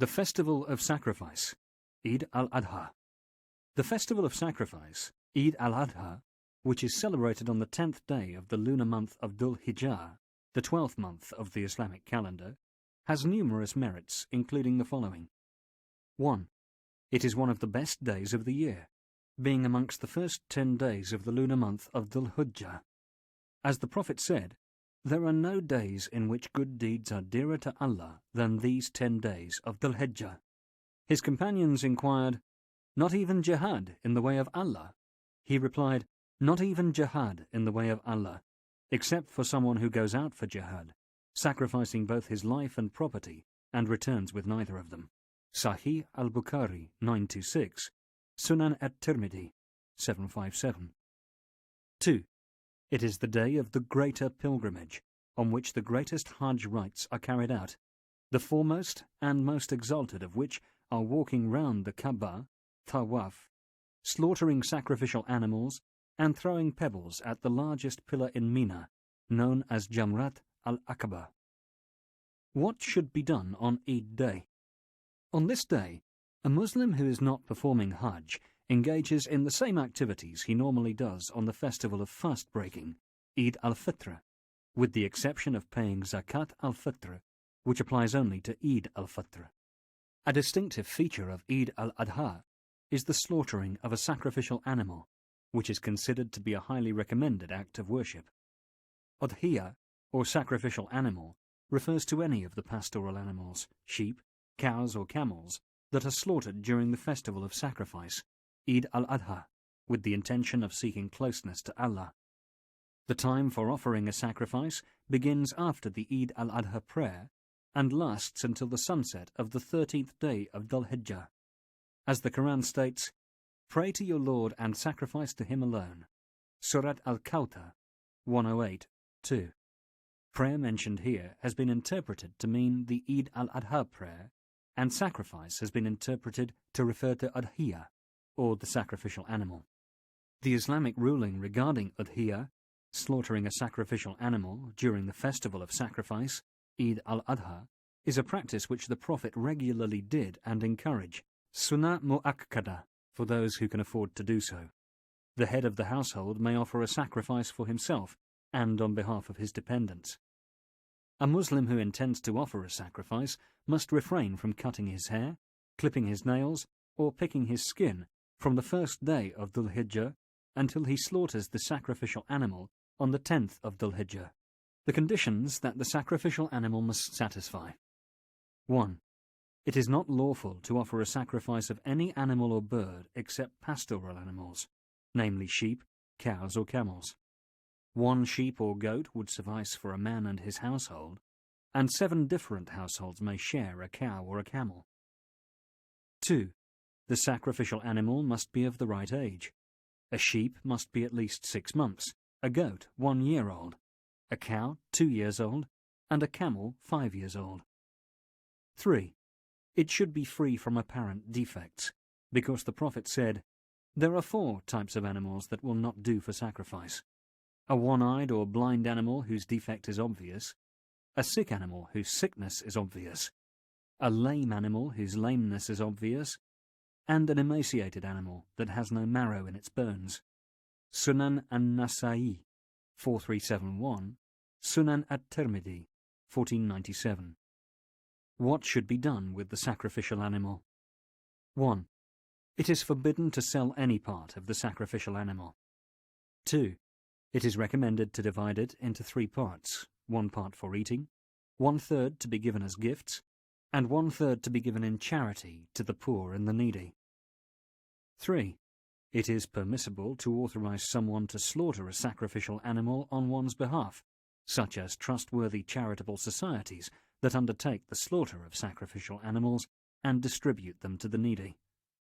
The Festival of Sacrifice, Eid al-Adha. The Festival of Sacrifice, Eid al-Adha, which is celebrated on the 10th day of the lunar month of Dhul Hijjah, the 12th month of the Islamic calendar, has numerous merits, including the following. 1. It is one of the best days of the year, being amongst the first 10 days of the lunar month of Dhul Hijjah. As the Prophet said, there are no days in which good deeds are dearer to Allah than these 10 days of Dhul Hijjah. His companions inquired, "Not even jihad in the way of Allah?" He replied, "Not even jihad in the way of Allah, except for someone who goes out for jihad, sacrificing both his life and property, and returns with neither of them." Sahih al-Bukhari 926, Sunan at-Tirmidhi 757. 2. It is the day of the greater pilgrimage, on which the greatest Hajj rites are carried out, the foremost and most exalted of which are walking round the Kaaba, Tawaf, slaughtering sacrificial animals, and throwing pebbles at the largest pillar in Mina, known as Jamrat al-Aqaba. What should be done on Eid Day? On this day, a Muslim who is not performing Hajj engages in the same activities he normally does on the festival of fast-breaking, Eid al-Fitr, with the exception of paying Zakat al-Fitr, which applies only to Eid al-Fitr. A distinctive feature of Eid al-Adha is the slaughtering of a sacrificial animal, which is considered to be a highly recommended act of worship. Udhiyah, or sacrificial animal, refers to any of the pastoral animals, sheep, cows or camels, that are slaughtered during the festival of sacrifice, Eid al-Adha, with the intention of seeking closeness to Allah. The time for offering a sacrifice begins after the Eid al-Adha prayer and lasts until the sunset of the 13th day of Dhul Hijjah. As the Quran states, "Pray to your Lord and sacrifice to Him alone." Surat al-Kawthar 108:2. Prayer mentioned here has been interpreted to mean the Eid al-Adha prayer, and sacrifice has been interpreted to refer to Udhiyah, or the sacrificial animal. The Islamic ruling regarding Udhiyah, slaughtering a sacrificial animal during the festival of sacrifice, Eid al-Adha, is a practice which the Prophet regularly did and encouraged, sunnah mu'akkada, for those who can afford to do so. The head of the household may offer a sacrifice for himself and on behalf of his dependents. A Muslim who intends to offer a sacrifice must refrain from cutting his hair, clipping his nails, or picking his skin from the first day of Dhul Hijjah until he slaughters the sacrificial animal on the 10th of Dhul Hijjah. The conditions that the sacrificial animal must satisfy. 1. It is not lawful to offer a sacrifice of any animal or bird except pastoral animals, namely sheep, cows or camels. 1 sheep or goat would suffice for a man and his household, and 7 different households may share a cow or a camel. 2. The sacrificial animal must be of the right age. A sheep must be at least 6 months, a goat 1 year old, a cow 2 years old, and a camel 5 years old. 3. It should be free from apparent defects, because the Prophet said, "There are 4 types of animals that will not do for sacrifice. A one-eyed or blind animal whose defect is obvious, a sick animal whose sickness is obvious, a lame animal whose lameness is obvious, and an emaciated animal that has no marrow in its bones." Sunan an-Nasa'i 4371, Sunan at-Tirmidhi 1497. What should be done with the sacrificial animal? 1. It is forbidden to sell any part of the sacrificial animal. 2. It is recommended to divide it into 3 parts, 1 part for eating, 1/3 to be given as gifts, and 1/3 to be given in charity to the poor and the needy. 3. It is permissible to authorize someone to slaughter a sacrificial animal on one's behalf, such as trustworthy charitable societies that undertake the slaughter of sacrificial animals and distribute them to the needy.